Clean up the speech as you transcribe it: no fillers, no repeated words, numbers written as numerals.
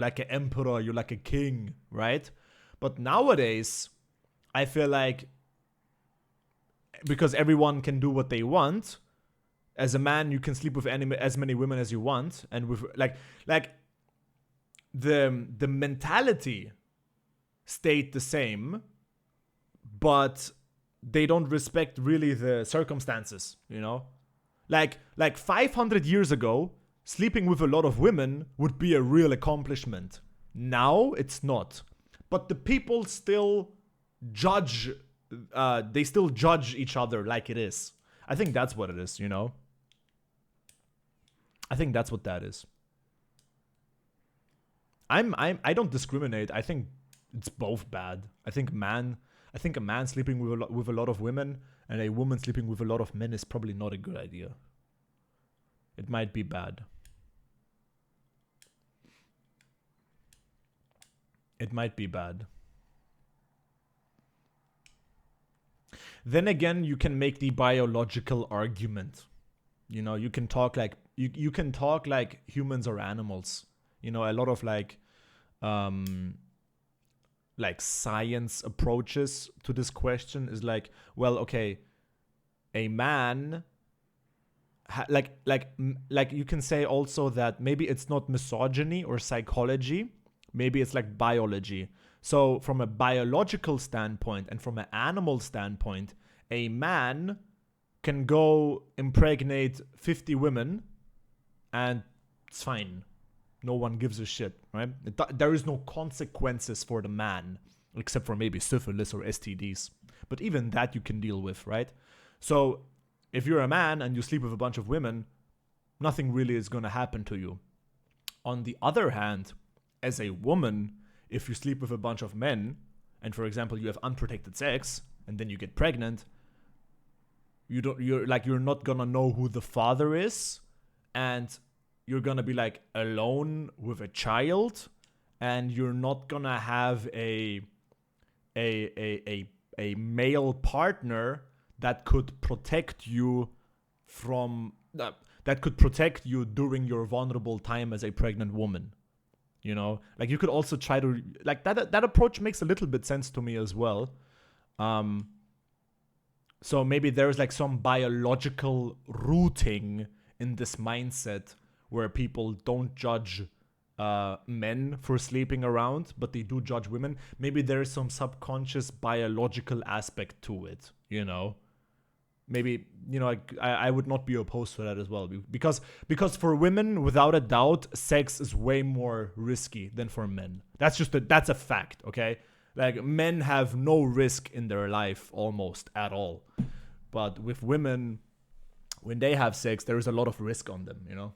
like an emperor, you're like a king, right? But nowadays, I feel like because everyone can do what they want, as a man, you can sleep with as many women as you want, and with like the mentality stayed the same, but they don't respect really the circumstances, you know? Like 500 years ago, sleeping with a lot of women would be a real accomplishment. Now it's not. But the people still judge they still judge each other like it is. I think that's what it is, you know? I think that's what that is. I don't discriminate. I think it's both bad. I think a man sleeping with a lot of women and a woman sleeping with a lot of men is probably not a good idea. It might be bad. It might be bad. Then again, you can make the biological argument. You know, you can talk like you can talk like humans are animals. You know, a lot of like science approaches to this question is like, well, okay, a man like you can say also that maybe it's not misogyny or psychology, maybe it's like biology. So from a biological standpoint and from an animal standpoint, a man can go impregnate 50 women and it's fine. No one gives a shit, right? There is no consequences for the man, except for maybe syphilis or STDs. But even that you can deal with, right? So if you're a man and you sleep with a bunch of women, nothing really is going to happen to you. On the other hand, as a woman, if you sleep with a bunch of men, and for example, you have unprotected sex, and then you get pregnant, you're not gonna know who the father is, and you're gonna be like alone with a child, and you're not gonna have a male partner that could protect you from that could protect you during your vulnerable time as a pregnant woman. You know, like you could also try to like that approach makes a little bit sense to me as well. So maybe there's like some biological rooting in this mindset where people don't judge men for sleeping around, but they do judge women. Maybe there's some subconscious biological aspect to it, you know? Maybe, you know, I would not be opposed to that as well. Because for women, without a doubt, sex is way more risky than for men. That's a fact, okay? Like, men have no risk in their life almost at all. But with women, when they have sex, there is a lot of risk on them, you know?